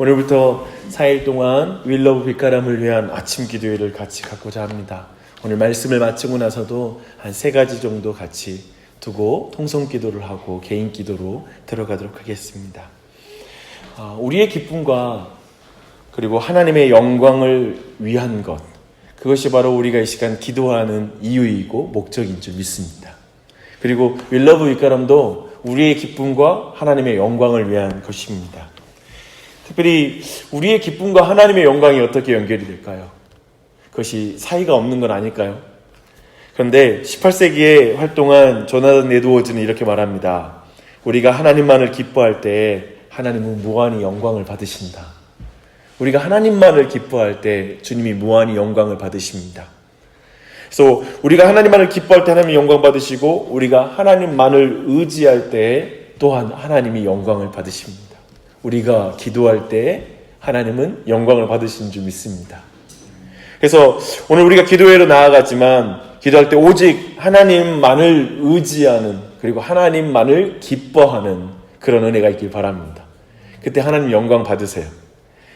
오늘부터 4일 동안 윌러브 빛가람을 위한 아침 기도회를 같이 갖고자 합니다. 오늘 말씀을 마치고 나서도 한 3가지 정도 같이 두고 통성 기도를 하고 개인 기도로 들어가도록 하겠습니다. 우리의 기쁨과 그리고 하나님의 영광을 위한 것, 그것이 바로 우리가 이 시간 기도하는 이유이고 목적인 줄 믿습니다. 그리고 윌러브 빛가람도 우리의 기쁨과 하나님의 영광을 위한 것입니다. 특별히 우리의 기쁨과 하나님의 영광이 어떻게 연결이 될까요? 그것이 사이가 없는 건 아닐까요? 그런데 18세기에 활동한 조나단 에드워즈는 이렇게 말합니다. 우리가 하나님만을 기뻐할 때 하나님은 무한히 영광을 받으신다. 우리가 하나님만을 기뻐할 때 주님이 무한히 영광을 받으십니다. 그래서 우리가 하나님만을 기뻐할 때 하나님이 영광 받으시고 우리가 하나님만을 의지할 때 또한 하나님이 영광을 받으십니다. 우리가 기도할 때 하나님은 영광을 받으신 줄 믿습니다. 그래서 오늘 우리가 기도회로 나아가지만 기도할 때 오직 하나님만을 의지하는 그리고 하나님만을 기뻐하는 그런 은혜가 있길 바랍니다. 그때 하나님 영광 받으세요.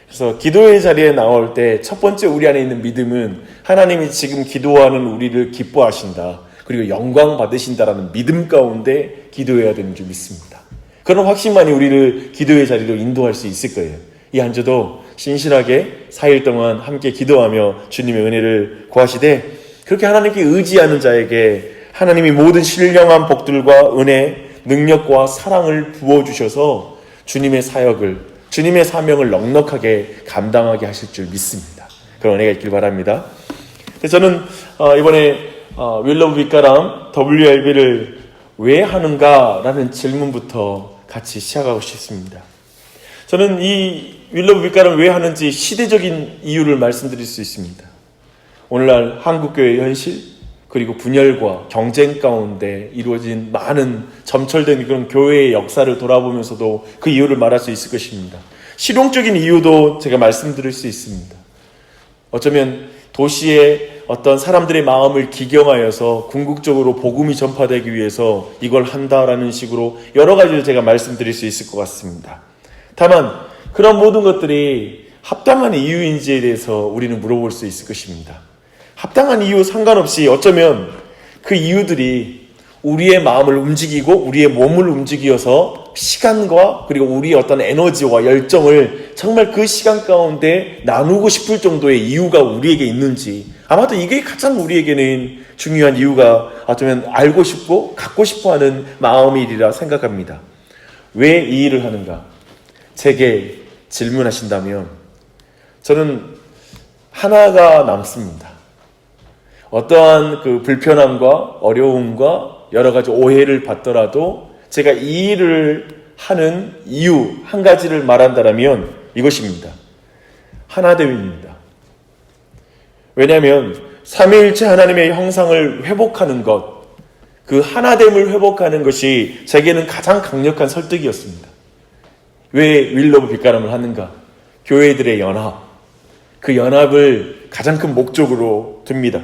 그래서 기도의 자리에 나올 때 첫 번째 우리 안에 있는 믿음은 하나님이 지금 기도하는 우리를 기뻐하신다. 그리고 영광 받으신다라는 믿음 가운데 기도해야 되는 줄 믿습니다. 그런 확신만이 우리를 기도의 자리로 인도할 수 있을 거예요. 이 한 주도 신실하게 4일 동안 함께 기도하며 주님의 은혜를 구하시되 그렇게 하나님께 의지하는 자에게 하나님이 모든 신령한 복들과 은혜, 능력과 사랑을 부어주셔서 주님의 사역을, 주님의 사명을 넉넉하게 감당하게 하실 줄 믿습니다. 그런 은혜가 있길 바랍니다. 저는 이번에 윌러브 빛가람 WLB를 왜 하는가라는 질문부터 같이 시작하고 싶습니다. 저는 이 윌러브 빛가람을 왜 하는지 시대적인 이유를 말씀드릴 수 있습니다. 오늘날 한국교회의 현실, 그리고 분열과 경쟁 가운데 이루어진 많은 점철된 그런 교회의 역사를 돌아보면서도 그 이유를 말할 수 있을 것입니다. 실용적인 이유도 제가 말씀드릴 수 있습니다. 어쩌면 도시의 어떤 사람들의 마음을 기경하여서 궁극적으로 복음이 전파되기 위해서 이걸 한다라는 식으로 여러 가지를 제가 말씀드릴 수 있을 것 같습니다. 다만 그런 모든 것들이 합당한 이유인지에 대해서 우리는 물어볼 수 있을 것입니다. 합당한 이유 상관없이 어쩌면 그 이유들이 우리의 마음을 움직이고 우리의 몸을 움직여서 시간과 그리고 우리의 어떤 에너지와 열정을 정말 그 시간 가운데 나누고 싶을 정도의 이유가 우리에게 있는지 아마도 이게 가장 우리에게는 중요한 이유가 어쩌면 알고 싶고 갖고 싶어하는 마음이리라 생각합니다. 왜 이 일을 하는가? 제게 질문하신다면 저는 하나가 남습니다. 어떠한 그 불편함과 어려움과 여러 가지 오해를 받더라도 제가 이 일을 하는 이유 한 가지를 말한다면 이것입니다. 하나됨입니다. 왜냐하면 삼위일체 하나님의 형상을 회복하는 것, 그 하나됨을 회복하는 것이 제게는 가장 강력한 설득이었습니다. 왜 윌러브 빛가람을 하는가? 교회들의 연합, 그 연합을 가장 큰 목적으로 둡니다.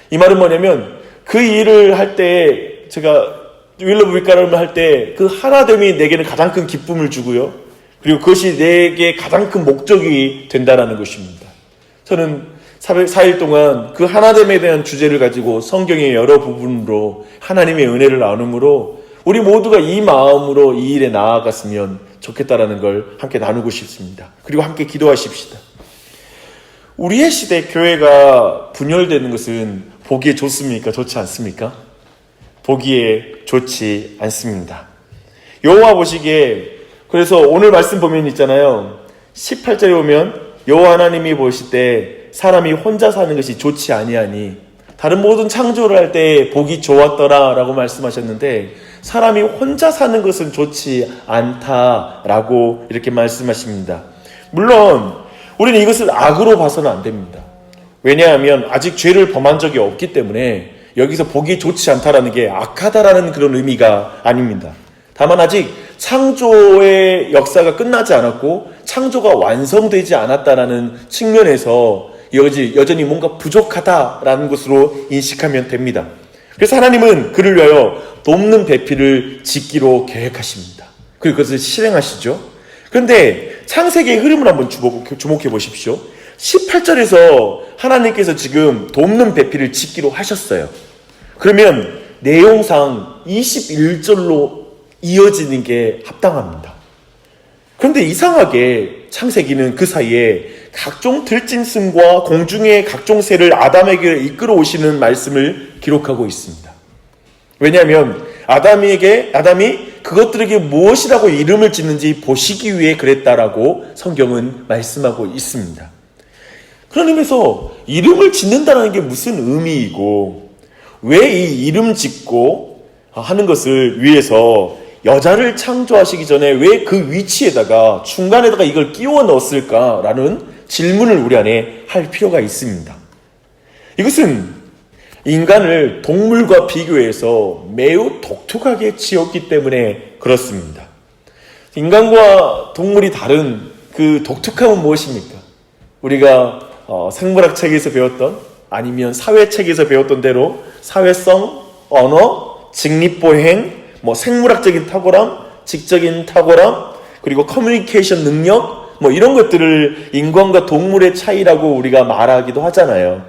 이 말은 뭐냐면 그 일을 할 때 제가 윌러브 빛가람을 할 때 그 하나됨이 내게는 가장 큰 기쁨을 주고요. 그리고 그것이 내게 가장 큰 목적이 된다라는 것입니다. 저는 4일 동안 그 하나됨에 대한 주제를 가지고 성경의 여러 부분으로 하나님의 은혜를 나누므로 우리 모두가 이 마음으로 이 일에 나아갔으면 좋겠다라는 걸 함께 나누고 싶습니다. 그리고 함께 기도하십시다. 우리의 시대 교회가 분열되는 것은 보기에 좋습니까? 좋지 않습니까? 보기에 좋지 않습니다. 여호와 보시기에 그래서 오늘 말씀 보면 있잖아요. 18절에 보면 여호와 하나님이 보실 때 사람이 혼자 사는 것이 좋지 아니하니 다른 모든 창조를 할 때 보기 좋았더라 라고 말씀하셨는데 사람이 혼자 사는 것은 좋지 않다라고 이렇게 말씀하십니다. 물론 우리는 이것을 악으로 봐서는 안 됩니다. 왜냐하면 아직 죄를 범한 적이 없기 때문에 여기서 보기 좋지 않다라는 게 악하다라는 그런 의미가 아닙니다. 다만 아직 창조의 역사가 끝나지 않았고 창조가 완성되지 않았다라는 측면에서 여전히 뭔가 부족하다라는 것으로 인식하면 됩니다. 그래서 하나님은 그를 위하여 돕는 배필을 짓기로 계획하십니다. 그리고 그것을 실행하시죠. 그런데 창세기의 흐름을 한번 주목해 보십시오. 18절에서 하나님께서 지금 돕는 배필을 짓기로 하셨어요. 그러면 내용상 21절로 이어지는 게 합당합니다. 그런데 이상하게 창세기는 그 사이에 각종 들짐승과 공중의 각종 새를 아담에게 이끌어 오시는 말씀을 기록하고 있습니다. 왜냐하면 아담이 그것들에게 무엇이라고 이름을 짓는지 보시기 위해 그랬다라고 성경은 말씀하고 있습니다. 그런 의미에서 이름을 짓는다는 게 무슨 의미이고 왜 이 이름 짓고 하는 것을 위해서 여자를 창조하시기 전에 왜 그 위치에다가 중간에다가 이걸 끼워 넣었을까라는 질문을 우리 안에 할 필요가 있습니다. 이것은 인간을 동물과 비교해서 매우 독특하게 지었기 때문에 그렇습니다. 인간과 동물이 다른 그 독특함은 무엇입니까? 우리가 생물학 책에서 배웠던 아니면 사회책에서 배웠던 대로 사회성, 언어, 직립보행, 생물학적인 탁월함, 지적인 탁월함, 그리고 커뮤니케이션 능력, 이런 것들을 인간과 동물의 차이라고 우리가 말하기도 하잖아요.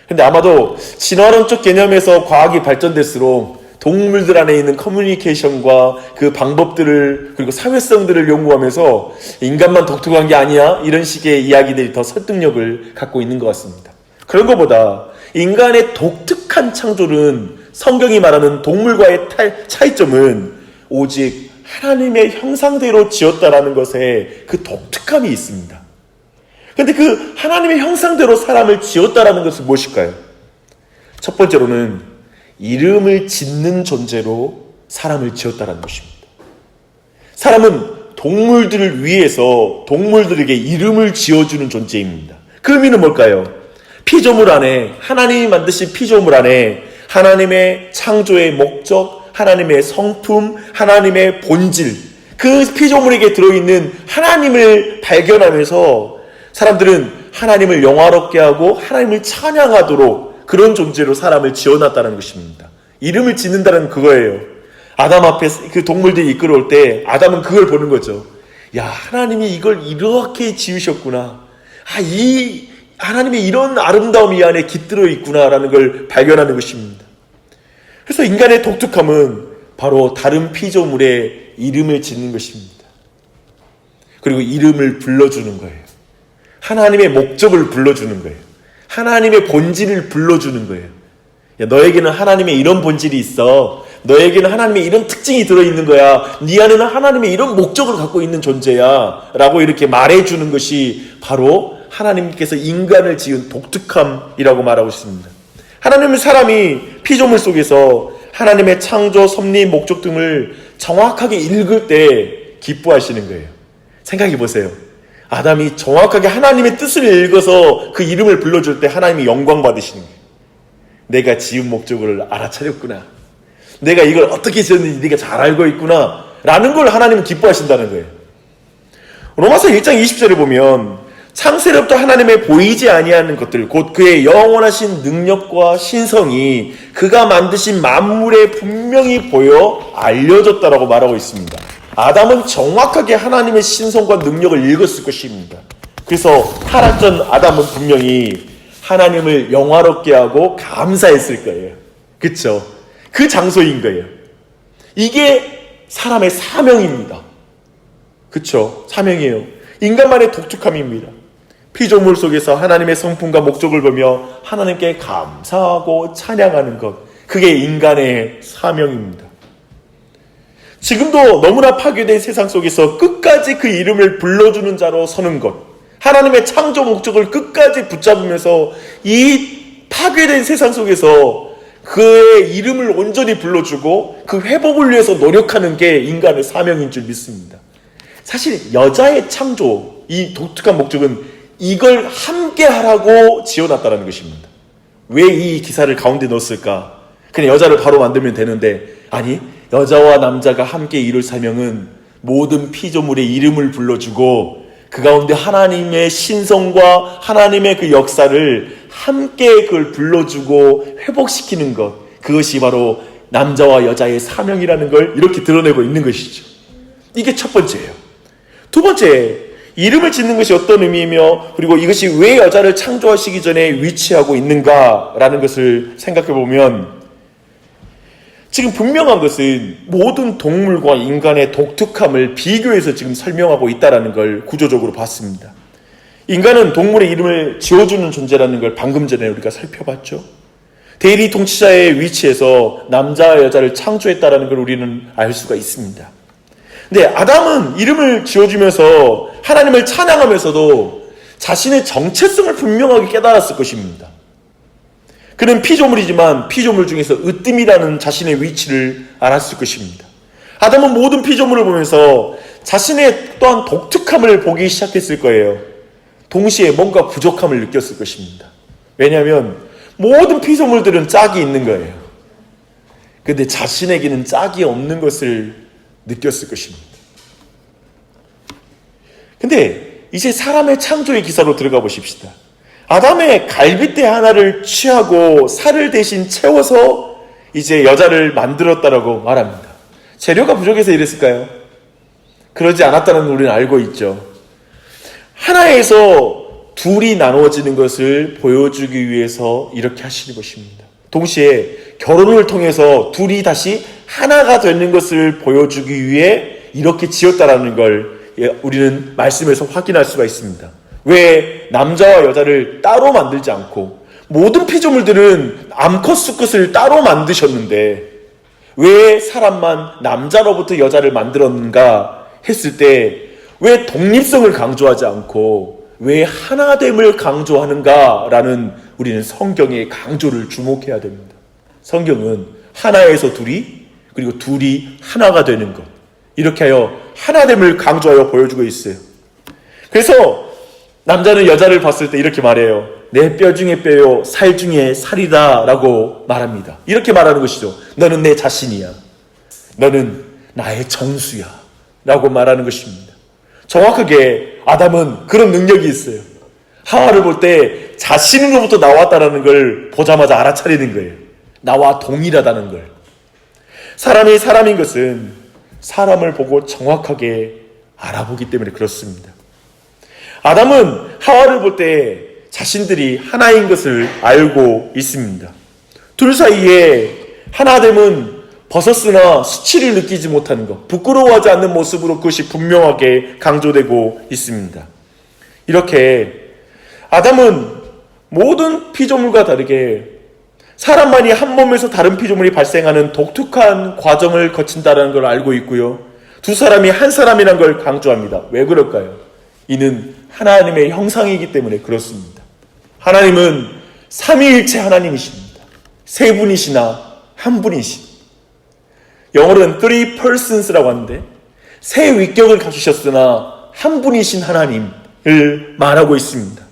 근데 아마도 진화론적 개념에서 과학이 발전될수록 동물들 안에 있는 커뮤니케이션과 그 방법들을 그리고 사회성들을 연구하면서 인간만 독특한 게 아니야 이런 식의 이야기들이 더 설득력을 갖고 있는 것 같습니다. 그런 것보다 인간의 독특한 창조는 성경이 말하는 동물과의 차이점은 오직 하나님의 형상대로 지었다라는 것에 그 독특함이 있습니다. 그런데 그 하나님의 형상대로 사람을 지었다라는 것은 무엇일까요? 첫 번째로는 이름을 짓는 존재로 사람을 지었다라는 것입니다. 사람은 동물들을 위해서 동물들에게 이름을 지어주는 존재입니다. 그 의미는 뭘까요? 피조물 안에, 하나님이 만드신 피조물 안에 하나님의 창조의 목적, 하나님의 성품, 하나님의 본질, 그 피조물에게 들어있는 하나님을 발견하면서 사람들은 하나님을 영화롭게 하고 하나님을 찬양하도록 그런 존재로 사람을 지어놨다는 것입니다. 이름을 짓는다는 그거예요. 아담 앞에 그 동물들이 이끌어올 때 아담은 그걸 보는 거죠. 야, 하나님이 이걸 이렇게 지으셨구나. 이 하나님의 이런 아름다움이 이 안에 깃들어 있구나라는 걸 발견하는 것입니다. 그래서 인간의 독특함은 바로 다른 피조물의 이름을 짓는 것입니다. 그리고 이름을 불러주는 거예요. 하나님의 목적을 불러주는 거예요. 하나님의 본질을 불러주는 거예요. 야, 너에게는 하나님의 이런 본질이 있어. 너에게는 하나님의 이런 특징이 들어있는 거야. 네 안에는 하나님의 이런 목적을 갖고 있는 존재야 라고 이렇게 말해주는 것이 바로 하나님께서 인간을 지은 독특함이라고 말하고 있습니다. 하나님은 사람이 피조물 속에서 하나님의 창조, 섭리, 목적 등을 정확하게 읽을 때 기뻐하시는 거예요. 생각해 보세요. 아담이 정확하게 하나님의 뜻을 읽어서 그 이름을 불러줄 때 하나님이 영광 받으시는 거예요. 내가 지은 목적을 알아차렸구나. 내가 이걸 어떻게 지었는지 네가 잘 알고 있구나 라는 걸 하나님은 기뻐하신다는 거예요. 로마서 1장 20절에 보면 창세로부터 하나님의 보이지 아니하는 것들 곧 그의 영원하신 능력과 신성이 그가 만드신 만물에 분명히 보여 알려졌다라고 말하고 있습니다. 아담은 정확하게 하나님의 신성과 능력을 읽었을 것입니다. 그래서 타락 전 아담은 분명히 하나님을 영화롭게 하고 감사했을 거예요. 그렇죠? 그 장소인 거예요. 이게 사람의 사명입니다. 그렇죠? 사명이에요. 인간만의 독특함입니다. 피조물 속에서 하나님의 성품과 목적을 보며 하나님께 감사하고 찬양하는 것, 그게 인간의 사명입니다. 지금도 너무나 파괴된 세상 속에서 끝까지 그 이름을 불러주는 자로 서는 것, 하나님의 창조 목적을 끝까지 붙잡으면서 이 파괴된 세상 속에서 그의 이름을 온전히 불러주고 그 회복을 위해서 노력하는 게 인간의 사명인 줄 믿습니다. 사실 여자의 창조, 이 독특한 목적은 이걸 함께 하라고 지어놨다는 것입니다. 왜 이 기사를 가운데 넣었을까? 그냥 여자를 바로 만들면 되는데, 아니, 여자와 남자가 함께 이룰 사명은 모든 피조물의 이름을 불러주고 그 가운데 하나님의 신성과 하나님의 그 역사를 함께 그걸 불러주고 회복시키는 것, 그것이 바로 남자와 여자의 사명이라는 걸 이렇게 드러내고 있는 것이죠. 이게 첫 번째예요. 두 번째, 이름을 짓는 것이 어떤 의미이며 그리고 이것이 왜 여자를 창조하시기 전에 위치하고 있는가라는 것을 생각해 보면 지금 분명한 것은 모든 동물과 인간의 독특함을 비교해서 지금 설명하고 있다는 걸 구조적으로 봤습니다. 인간은 동물의 이름을 지어주는 존재라는 걸 방금 전에 우리가 살펴봤죠. 대리 통치자의 위치에서 남자와 여자를 창조했다는 걸 우리는 알 수가 있습니다. 근데 아담은 이름을 지어주면서 하나님을 찬양하면서도 자신의 정체성을 분명하게 깨달았을 것입니다. 그는 피조물이지만 피조물 중에서 으뜸이라는 자신의 위치를 알았을 것입니다. 아담은 모든 피조물을 보면서 자신의 또한 독특함을 보기 시작했을 거예요. 동시에 뭔가 부족함을 느꼈을 것입니다. 왜냐하면 모든 피조물들은 짝이 있는 거예요. 그런데 자신에게는 짝이 없는 것을 느꼈을 것입니다. 근데 이제 사람의 창조의 기사로 들어가 보십시다. 아담의 갈빗대 하나를 취하고 살을 대신 채워서 이제 여자를 만들었다라고 말합니다. 재료가 부족해서 이랬을까요? 그러지 않았다는 우리는 알고 있죠. 하나에서 둘이 나누어지는 것을 보여주기 위해서 이렇게 하시는 것입니다. 동시에 결혼을 통해서 둘이 다시 하나가 되는 것을 보여주기 위해 이렇게 지었다라는 걸 우리는 말씀에서 확인할 수가 있습니다. 왜 남자와 여자를 따로 만들지 않고 모든 피조물들은 암컷 수컷을 따로 만드셨는데 왜 사람만 남자로부터 여자를 만들었는가 했을 때 왜 독립성을 강조하지 않고 왜 하나됨을 강조하는가라는 우리는 성경의 강조를 주목해야 됩니다. 성경은 하나에서 둘이 그리고 둘이 하나가 되는 것 이렇게 하여 하나됨을 강조하여 보여주고 있어요. 그래서 남자는 여자를 봤을 때 이렇게 말해요. 내 뼈 중에 뼈요 살 중에 살이다 라고 말합니다. 이렇게 말하는 것이죠. 너는 내 자신이야. 너는 나의 정수야 라고 말하는 것입니다. 정확하게 아담은 그런 능력이 있어요. 하와를 볼 때 자신으로부터 나왔다는 걸 보자마자 알아차리는 거예요. 나와 동일하다는 걸. 사람이 사람인 것은 사람을 보고 정확하게 알아보기 때문에 그렇습니다. 아담은 하와를 볼 때 자신들이 하나인 것을 알고 있습니다. 둘 사이에 하나됨은 벗었으나 수치를 느끼지 못하는 것, 부끄러워하지 않는 모습으로 그것이 분명하게 강조되고 있습니다. 이렇게 아담은 모든 피조물과 다르게 사람만이 한 몸에서 다른 피조물이 발생하는 독특한 과정을 거친다는 걸 알고 있고요. 두 사람이 한 사람이라는 걸 강조합니다. 왜 그럴까요? 이는 하나님의 형상이기 때문에 그렇습니다. 하나님은 삼위일체 하나님이십니다. 세 분이시나 한 분이십니다. 영어로는 three persons라고 하는데 세 위격을 갖추셨으나 한 분이신 하나님을 말하고 있습니다.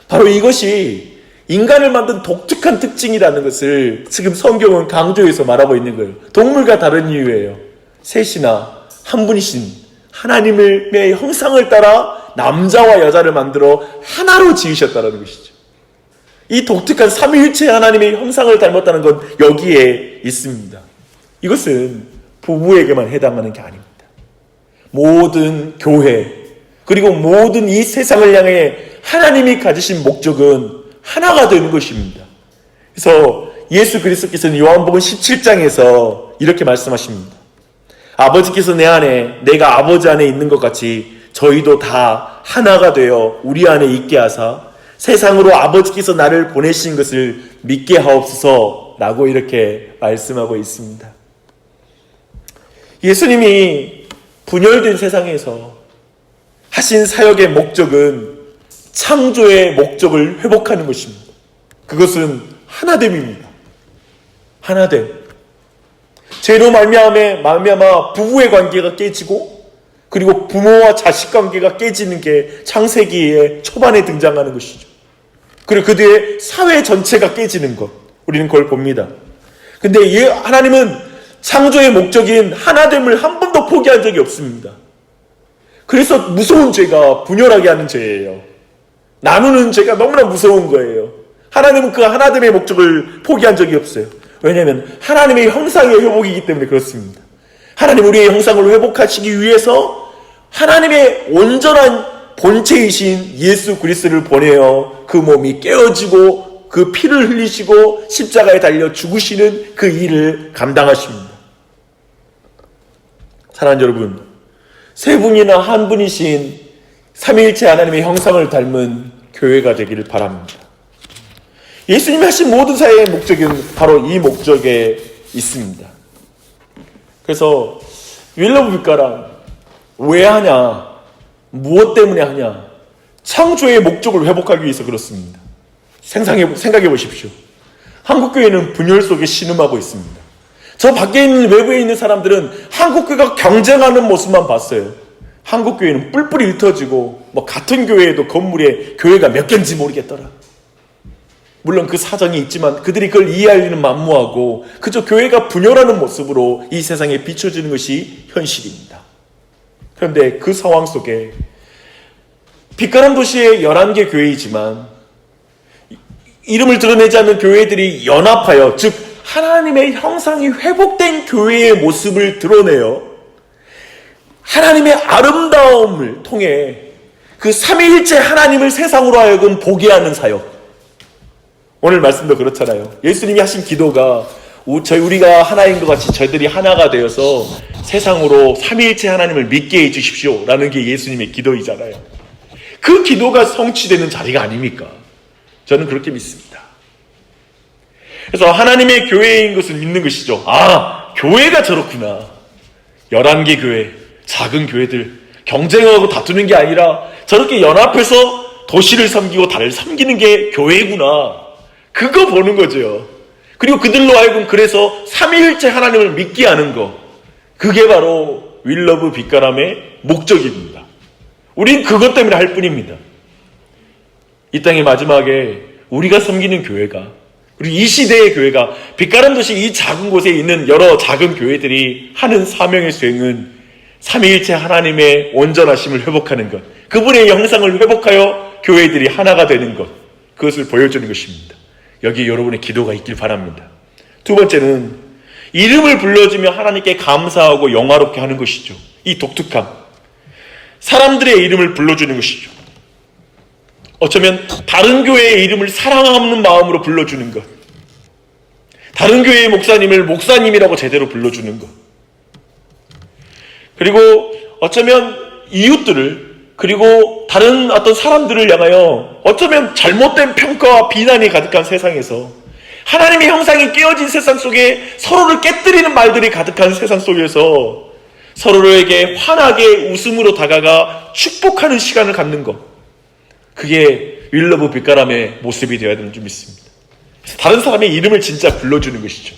바로 이것이 인간을 만든 독특한 특징이라는 것을 지금 성경은 강조해서 말하고 있는 거예요. 동물과 다른 이유예요. 셋이나 한 분이신 하나님의 형상을 따라 남자와 여자를 만들어 하나로 지으셨다는 것이죠. 이 독특한 삼위일체 하나님의 형상을 닮았다는 건 여기에 있습니다. 이것은 부부에게만 해당하는 게 아닙니다. 모든 교회 그리고 모든 이 세상을 향해 하나님이 가지신 목적은 하나가 되는 것입니다. 그래서 예수 그리스도께서는 요한복음 17장에서 이렇게 말씀하십니다. 아버지께서 내 안에 내가 아버지 안에 있는 것 같이 저희도 다 하나가 되어 우리 안에 있게 하사 세상으로 아버지께서 나를 보내신 것을 믿게 하옵소서 라고 이렇게 말씀하고 있습니다. 예수님이 분열된 세상에서 하신 사역의 목적은 창조의 목적을 회복하는 것입니다. 그것은 하나됨입니다. 하나됨. 죄로 말미암아 부부의 관계가 깨지고 그리고 부모와 자식 관계가 깨지는 게 창세기의 초반에 등장하는 것이죠. 그리고 그 뒤에 사회 전체가 깨지는 것. 우리는 그걸 봅니다. 근데 하나님은 창조의 목적인 하나됨을 한 번도 포기한 적이 없습니다. 그래서 무서운 죄가 분열하게 하는 죄예요. 나누는 죄가 너무나 무서운 거예요. 하나님은 그 하나됨의 목적을 포기한 적이 없어요. 왜냐하면 하나님의 형상의 회복이기 때문에 그렇습니다. 하나님 우리의 형상을 회복하시기 위해서 하나님의 온전한 본체이신 예수 그리스도를 보내어 그 몸이 깨어지고 그 피를 흘리시고 십자가에 달려 죽으시는 그 일을 감당하십니다. 사랑하는 여러분, 세 분이나 한 분이신 삼위일체 하나님의 형상을 닮은 교회가 되기를 바랍니다. 예수님이 하신 모든 사역의 목적은 바로 이 목적에 있습니다. 그래서 윌러브 빛가람 왜 하냐? 무엇 때문에 하냐? 창조의 목적을 회복하기 위해서 그렇습니다. 생각해 보십시오. 한국교회는 분열 속에 신음하고 있습니다. 저 밖에 있는 외부에 있는 사람들은 한국교회가 경쟁하는 모습만 봤어요. 한국교회는 뿔뿔이 흩어지고 같은 교회에도 건물에 교회가 몇 개인지 모르겠더라. 물론 그 사정이 있지만 그들이 그걸 이해할 리는 만무하고 그저 교회가 분열하는 모습으로 이 세상에 비춰지는 것이 현실입니다. 그런데 그 상황 속에 빛가람 도시의 11개 교회이지만 이름을 드러내지 않는 교회들이 연합하여, 즉 하나님의 형상이 회복된 교회의 모습을 드러내요. 하나님의 아름다움을 통해 그 삼위일체 하나님을 세상으로 하여금 보게 하는 사역. 오늘 말씀도 그렇잖아요. 예수님이 하신 기도가 우리가 하나인 것 같이 저희들이 하나가 되어서 세상으로 삼위일체 하나님을 믿게 해주십시오 라는 게 예수님의 기도이잖아요. 그 기도가 성취되는 자리가 아닙니까? 저는 그렇게 믿습니다. 그래서 하나님의 교회인 것을 믿는 것이죠. 아, 교회가 저렇구나. 11개 교회, 작은 교회들 경쟁하고 다투는 게 아니라 저렇게 연합해서 도시를 섬기고 달을 섬기는 게 교회구나. 그거 보는 거죠. 그리고 그들로 하여금 그래서 삼위일체 하나님을 믿게 하는 거. 그게 바로 윌러브 빛가람의 목적입니다. 우린 그것 때문에 할 뿐입니다. 이 땅의 마지막에 우리가 섬기는 교회가, 우리 이 시대의 교회가, 빛가람 도시 이 작은 곳에 있는 여러 작은 교회들이 하는 사명의 수행은 삼위일체 하나님의 온전하심을 회복하는 것, 그분의 형상을 회복하여 교회들이 하나가 되는 것, 그것을 보여주는 것입니다. 여기에 여러분의 기도가 있길 바랍니다. 두 번째는 이름을 불러주며 하나님께 감사하고 영화롭게 하는 것이죠. 이 독특함, 사람들의 이름을 불러주는 것이죠. 어쩌면 다른 교회의 이름을 사랑하는 마음으로 불러주는 것, 다른 교회의 목사님을 목사님이라고 제대로 불러주는 것, 그리고 어쩌면 이웃들을, 그리고 다른 어떤 사람들을 향하여 어쩌면 잘못된 평가와 비난이 가득한 세상에서, 하나님의 형상이 깨어진 세상 속에 서로를 깨뜨리는 말들이 가득한 세상 속에서 서로에게 환하게 웃음으로 다가가 축복하는 시간을 갖는 것, 그게 윌러브 빛가람의 모습이 되어야 되는 줄 믿습니다. 다른 사람의 이름을 진짜 불러주는 것이죠.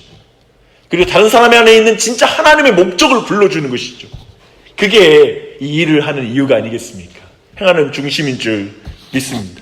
그리고 다른 사람 안에 있는 진짜 하나님의 목적을 불러주는 것이죠. 그게 이 일을 하는 이유가 아니겠습니까? 행하는 중심인 줄 믿습니다.